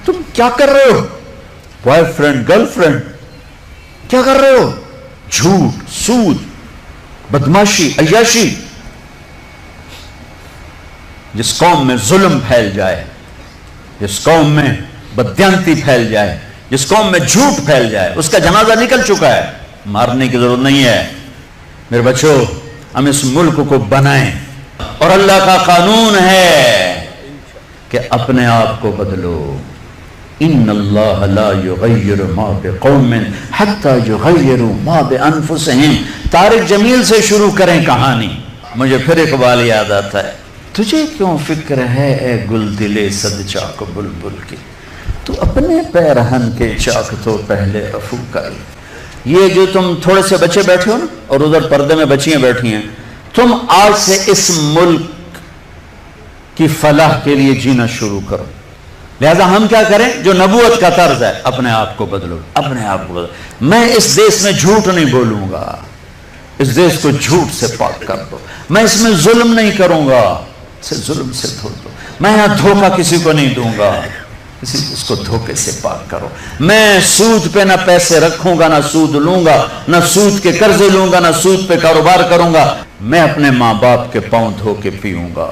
تم کیا کر رہے ہو؟ بوائے فرینڈ گرل فرینڈ کیا کر رہے ہو؟ جھوٹ، سود، بدماشی، عیاشی. جس قوم میں ظلم پھیل جائے، جس قوم میں بددیانتی پھیل جائے، جس قوم میں جھوٹ پھیل جائے، اس کا جنازہ نکل چکا ہے، مارنے کی ضرورت نہیں ہے. میرے بچوں، ہم اس ملک کو بنائیں، اور اللہ کا قانون ہے کہ اپنے آپ کو بدلو. ان اللہ لا یغیر ما بقوم حتی یغیروا ما بانفسہم. طارق جمیل سے شروع کریں کہانی. مجھے پھر اقبال یاد آتا ہے. تجھے کیوں فکر ہے اے گل دلے صد چاک بلبل کی، تو اپنے پیرہن کے چاک تو پہلے رفو کر. یہ جو تم تھوڑے سے بچے بیٹھے ہو نا، اور ادھر پردے میں بچیاں بیٹھی ہیں، تم آج سے اس ملک کی فلاح کے لیے جینا شروع کرو. لہذا ہم کیا کریں؟ جو نبوت کا طرز ہے، اپنے آپ کو بدلو، اپنے آپ کو بدلو. میں اس دیس میں جھوٹ نہیں بولوں گا، اس دیس کو جھوٹ سے پاک کر دو. میں اس میں ظلم نہیں کروں گا، اسے ظلم سے دھو دو. میں یہاں دھوکہ کسی کو نہیں دوں گا، اس کو دھوکے سے پاک کرو. میں سود پہ نہ پیسے رکھوں گا، نہ سود لوں گا، نہ سود کے قرضے لوں گا، نہ سود پہ کاروبار کروں گا. میں اپنے ماں باپ کے پاؤں دھو کے پیوں گا.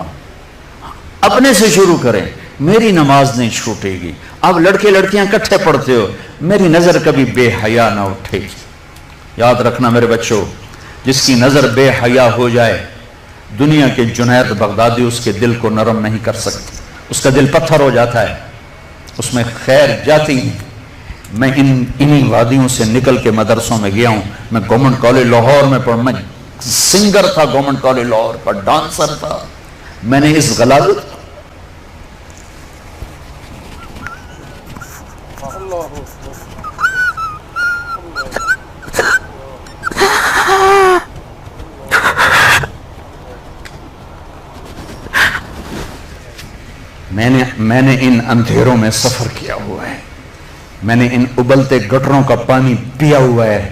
اپنے سے شروع کریں. میری نماز نہیں چھوٹے گی. اب لڑکے لڑکیاں کٹھے پڑھتے ہو، میری نظر کبھی بے حیا نہ اٹھے گی. یاد رکھنا میرے بچوں، جس کی نظر بے حیا ہو جائے، دنیا کے جنید بغدادی اس کے دل کو نرم نہیں کر سکتے. اس کا دل پتھر ہو جاتا ہے، اس میں خیر جاتی نہیں. میں انہی وادیوں سے نکل کے مدرسوں میں گیا ہوں. میں گورنمنٹ کالج لاہور میں میں سنگر تھا، گورنمنٹ کالج لاہور کا ڈانسر تھا. میں نے اس غلاظت میں نے ان اندھیروں میں سفر کیا ہوا ہے. میں نے ان ابلتے گٹروں کا پانی پیا ہوا ہے.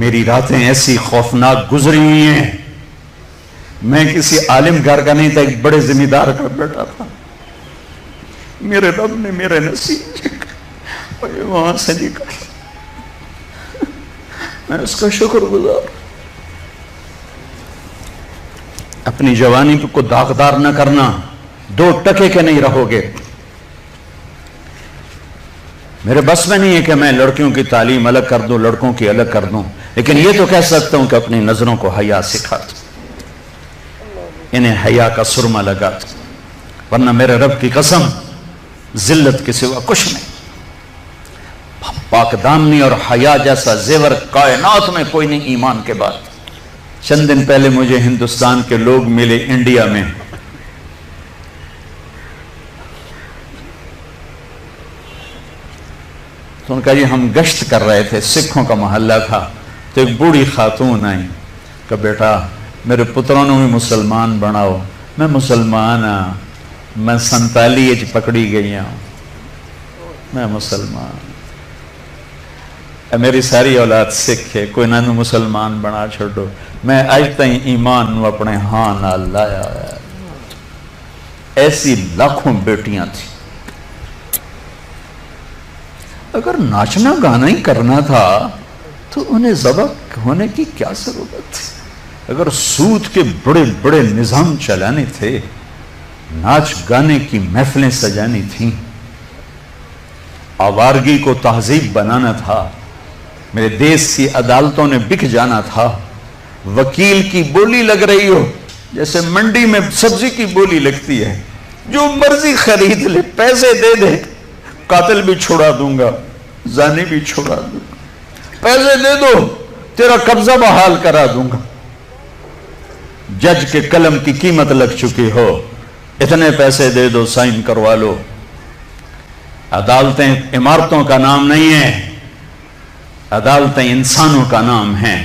میری راتیں ایسی خوفناک گزری ہوئی ہیں. میں کسی عالم گھر کا نہیں تھا، ایک بڑے ذمہ دار کا بیٹا تھا. میرے رب نے میرے نصیب وہاں سے نکالا. میں اس کا شکر گزار. اپنی جوانی کو داغدار نہ کرنا، 2 ٹکے کے نہیں رہو گے. میرے بس میں نہیں ہے کہ میں لڑکیوں کی تعلیم الگ کر دوں، لڑکوں کی الگ کر دوں، لیکن یہ تو کہہ سکتا ہوں کہ اپنی نظروں کو حیا سکھا دوں، انہیں حیا کا سرما لگا دوں. ورنہ میرے رب کی قسم، ذلت کے سوا کچھ نہیں. پاک دامنی اور حیا جیسا زیور کائنات میں کوئی نہیں ایمان کے بعد. چند دن پہلے مجھے ہندوستان کے لوگ ملے انڈیا میں. تو ان کا جی ہم گشت کر رہے تھے، سکھوں کا محلہ تھا. تو ایک بوڑھی خاتون آئی کہ بیٹا میرے پتروں نے بھی مسلمان بناؤ. میں مسلمان ہاں، میں 47 پکڑی گئی ہوں، میں مسلمان. میری ساری اولاد سکھ ہے، کوئی نہ مسلمان بنا چھوڑو. میں آج تائیں ایمان نو اپنے ہاں نہ لایا. ایسی لاکھوں بیٹیاں تھیں. اگر ناچنا گانا ہی کرنا تھا تو انہیں ذبح ہونے کی کیا ضرورت تھی؟ اگر سود کے بڑے بڑے نظام چلانے تھے، ناچ گانے کی محفلیں سجانی تھیں، آوارگی کو تہذیب بنانا تھا، میرے دیس کی عدالتوں نے بک جانا تھا، وکیل کی بولی لگ رہی ہو جیسے منڈی میں سبزی کی بولی لگتی ہے، جو مرضی خرید لے، پیسے دے دے، قاتل بھی چھوڑا دوں گا، زانی بھی چھوڑا دوں گا، پیسے دے دو تیرا قبضہ بحال کرا دوں گا. جج کے قلم کی قیمت لگ چکی ہو، اتنے پیسے دے دو، سائن کروا لو. عدالتیں عمارتوں کا نام نہیں ہیں، عدالتیں انسانوں کا نام ہیں.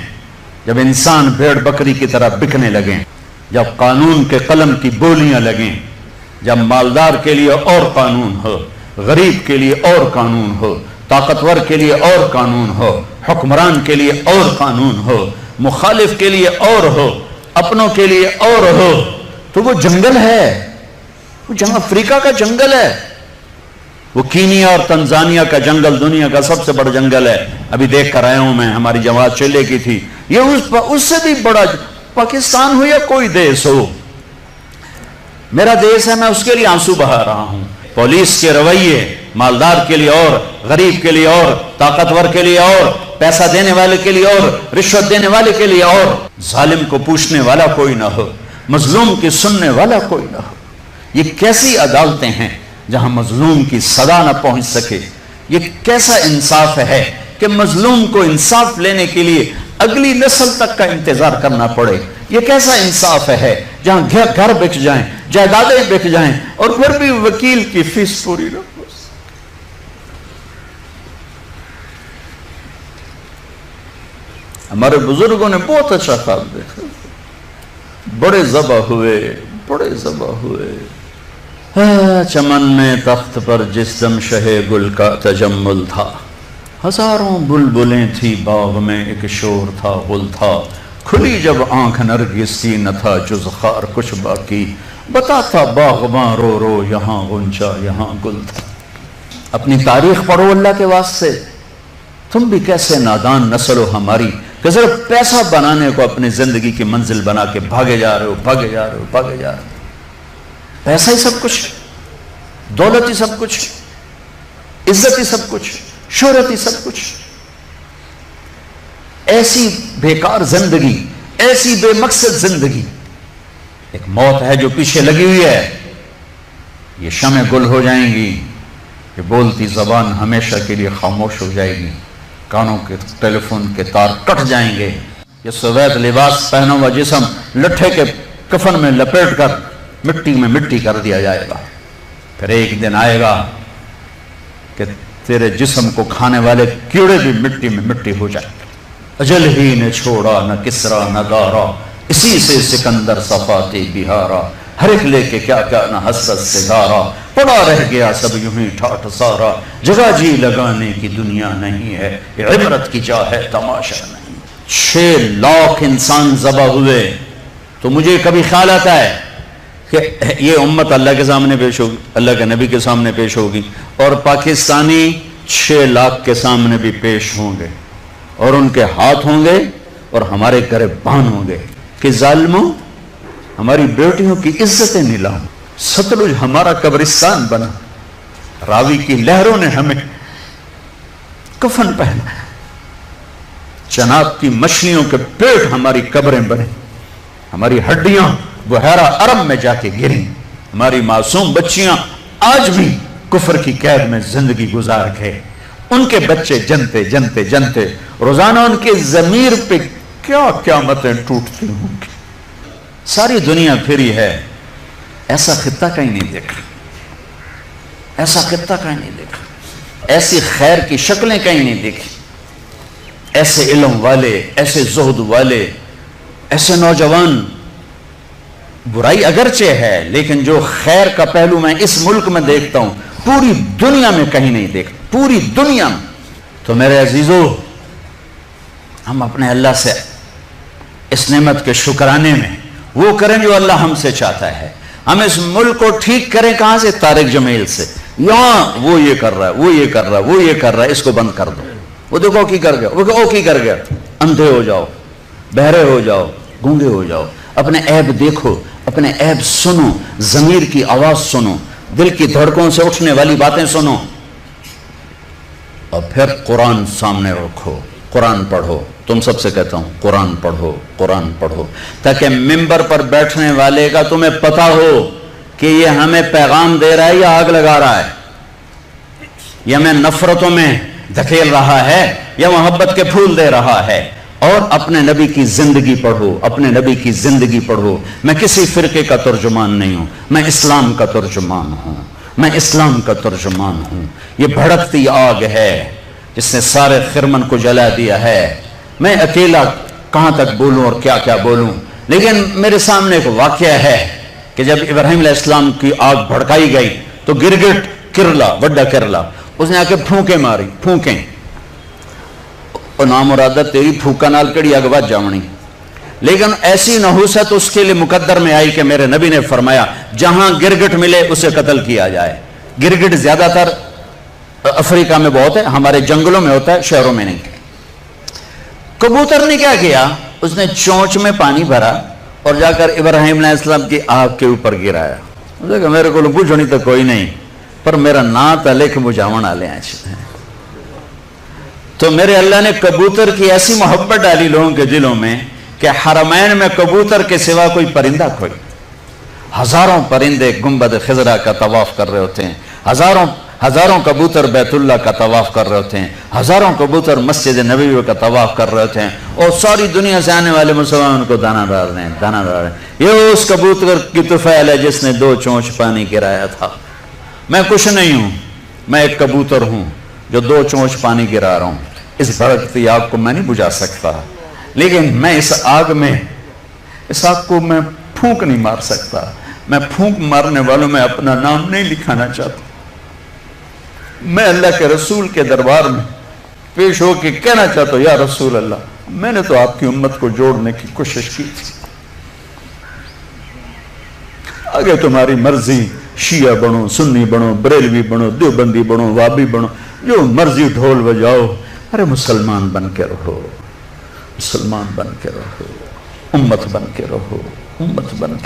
جب انسان بھیڑ بکری کی طرح بکنے لگیں، جب قانون کے قلم کی بولیاں لگیں، جب مالدار کے لیے اور قانون ہو، غریب کے لیے اور قانون ہو، طاقتور کے لیے اور قانون ہو، حکمران کے لیے اور قانون ہو، مخالف کے لیے اور ہو، اپنوں کے لیے اور ہو، تو وہ جنگل ہے، وہ جہاں افریقہ کا جنگل ہے. वो कीनिया और तंजानिया का जंगल दुनिया का सबसे बड़ा जंगल है, अभी देख कर आया हूं मैं, हमारी जमात चले की थी। ये उससे भी बड़ा पाकिस्तान हो या कोई देश हो, मेरा देश है, मैं उसके लिए आंसू बहा रहा हूं। पुलिस के रवैये मालदार के लिए और, गरीब के लिए और, ताकतवर के लिए और, पैसा देने वाले के लिए और, रिश्वत देने वाले के लिए और, जालिम को पूछने वाला कोई ना हो, मजलूम की सुनने वाला कोई ना हो। ये कैसी अदालतें हैं जहां मजलूम की सदा ना पहुंच सके। ये कैसा इंसाफ है कि मजलूम को इंसाफ लेने के लिए अगली नस्ल तक का इंतजार करना पड़े। ये कैसा इंसाफ है जहां घर बिक जाएं, जायदादें बिक जाएं और फिर भी वकील की फीस पूरी न हो। हमारे बुजुर्गों ने बहुत अच्छा ख्वाब देखा, बड़े ज़बा हुए, बड़े ज़बा हुए। चमन में तख्त पर जिस दम शहे गुल का तजम्मुल था, हजारों बुलबुलें थी बाग में, एक शोर था गुल था, खुली जब आंख नरगिस की न था जुज़ खार कुछ बाकी, बताता बागबां रो रो यहाँ गुंजा यहाँ गुल था। अपनी तारीख पढ़ो अल्लाह के वास्ते। तुम भी कैसे नादान नस्ल हो हमारी कि सिर्फ पैसा बनाने को अपनी जिंदगी की मंजिल बना के भागे जा रहे हो, भागे जा रहे हो, भागे जा रहे हो। पैसा ही सब कुछ, दौलत ही सब कुछ, इज्जत ही सब कुछ, शोहरत ही सब कुछ। ऐसी बेकार जिंदगी, ऐसी बेमकसद जिंदगी। एक मौत है जो पीछे लगी हुई है, ये शमे गुल हो जाएंगी, ये बोलती जबान हमेशा के लिए खामोश हो जाएगी, कानों के टेलीफोन के तार कट जाएंगे, ये सफेद लिबास पहना हुआ जिस्म लट्ठे के कफन में लपेट कर मिट्टी में मिट्टी कर दिया जाएगा। फिर एक दिन आएगा कि तेरे जिस्म को खाने वाले कीड़े भी मिट्टी में मिट्टी हो जाएंगे। अजल ही ने छोड़ा न किसरा न गारा, इसी से सिकंदर सफाती बिहारा, हर एक लेके क्या क्या न हसरत से गारा, पड़ा रह गया सब यूं ही ठाठ सारा, जगह जी लगाने की दुनिया नहीं है, इबरत की जा है तमाशा नहीं। 6 लाख इंसान ज़बा हुए, तो मुझे कभी ख्याल आता है कि ये उम्मत अल्लाह के सामने पेश होगी, अल्लाह के नबी के सामने पेश होगी, और पाकिस्तानी 6 लाख के सामने भी पेश होंगे, और उनके हाथ होंगे और हमारे गिरबान होंगे कि जालिमों हमारी बेटियों की इज्जतें नीलाम, सतलुज हमारा कब्रिस्तान बना, रावी की लहरों ने हमें कफन पहना, जनाब की मछलियों के पेट हमारी कब्रें बने, हमारी हड्डियां बुहरा अरब में जाके गिरी, हमारी मासूम बच्चियां आज भी कुफर की कैद में जिंदगी गुजार गए, उनके बच्चे जनते जनते जनते रोजाना उनके जमीर पे क्या क्या मतें टूटती होंगी। सारी दुनिया फिरी है, ऐसा खित्ता कहीं नहीं देखा, ऐसा खित्ता कहीं नहीं देखा, ऐसी खैर की शक्लें कहीं नहीं देखी, ऐसे इल्म वाले, ऐसे ज़ुहद वाले, ऐसे नौजवान। बुराई अगरचे है, लेकिन जो खैर का पहलू मैं इस मुल्क में देखता हूं पूरी दुनिया में कहीं नहीं देखता, पूरी दुनिया में। तो मेरे अजीजों, हम अपने अल्लाह से इस नेमत के शुक्राने में वो करें जो अल्लाह हमसे चाहता है। हम इस मुल्क को ठीक करें कहां से? तारिक जमील से। यहां वो ये कर रहा है, वो ये कर रहा है, वो ये कर रहा है, इसको बंद कर दो। वो देखो की कर गया, वो की कर गया। अंधे हो जाओ, बहरे हो जाओ, गूंगे हो जाओ, अपने ऐब देखो, अपने ऐब सुनो, जमीर की आवाज सुनो, दिल की धड़कों से उठने वाली बातें सुनो, और फिर कुरान सामने रखो, कुरान पढ़ो। तुम सबसे कहता हूं कुरान पढ़ो, कुरान पढ़ो, ताकि मिंबर पर बैठने वाले का तुम्हें पता हो कि ये हमें पैगाम दे रहा है या आग लगा रहा है, ये हमें नफरतों में धकेल रहा है या मोहब्बत के फूल दे रहा है। और अपने नबी की जिंदगी पढ़ो, अपने नबी की जिंदगी पढ़ो। मैं किसी फिरके का तर्जुमान नहीं हूं, मैं इस्लाम का तर्जुमान हूं, मैं इस्लाम का तर्जुमान हूं। ये भड़कती आग है जिसने सारे खिरमन को जला दिया है। मैं अकेला कहां तक बोलूं और क्या क्या बोलूं, लेकिन मेरे सामने एक वाकया है कि जब इब्राहिम अलैहिस्सलाम की आग भड़काई गई तो गिरगिट किरला, वड्डा किरला, उसने आके फूंके मारी, फूंके, और नामुरादा तेरी फूका नाल कड़ी अग बच जावनी। लेकिन ऐसी नहूसत उसके लिए मुकद्दर में आई कि मेरे नबी ने फरमाया जहां गिरगिट मिले उसे कत्ल किया जाए। गिरगिट ज्यादातर अफ्रीका में बहुत है, हमारे जंगलों में होता है, शहरों में नहीं। कबूतर ने क्या किया, उसने चोंच में पानी भरा और जाकर इब्राहिम अलैहिस्सलाम की आग के ऊपर गिराया। उसने मेरे को पूछनी तो कोई नहीं, पर मेरा नात लिख बुझावन वाले हैं। तो मेरे अल्लाह ने कबूतर की ऐसी मोहब्बत डाली लोगों के दिलों में कि हरमैन में कबूतर के सिवा कोई परिंदा कोई, हजारों परिंदे गुंबद खिजरा का तवाफ कर रहे होते हैं, हजारों कबूतर बैतुल्ला का तवाफ कर रहे होते हैं, हजारों कबूतर मस्जिद नबवी का तवाफ कर रहे होते हैं, और सारी दुनिया से आने वाले मुसलमान उनको दाना डाल रहे हैं, दाना डाल रहे हैं। ये उस कबूतर की तुफैल है जिसने 2 चोंच पानी गिराया था। मैं कुछ नहीं हूं, मैं एक कबूतर हूं जो 2 चोंच पानी गिरा रहा हूं। इस भड़कती आग को मैं नहीं बुझा सकता, लेकिन मैं इस आग को मैं फूंक नहीं मार सकता। मैं फूंक मारने वालों में अपना नाम नहीं लिखाना चाहता। मैं अल्लाह के रसूल के दरबार में पेश होकर कहना चाहता हूं, या रसूल अल्लाह, मैंने तो आपकी उम्मत को जोड़ने की कोशिश की थी, आगे तुम्हारी मर्जी, शिया बनो, सुन्नी बनो, बरेलवी बनो, देवबंदी बनो, वाबी बनो, जो मर्जी ढोल बजाओ, अरे मुसलमान बन के रहो, मुसलमान बन के रहो, उम्मत बन के रहो, उम्मत बन के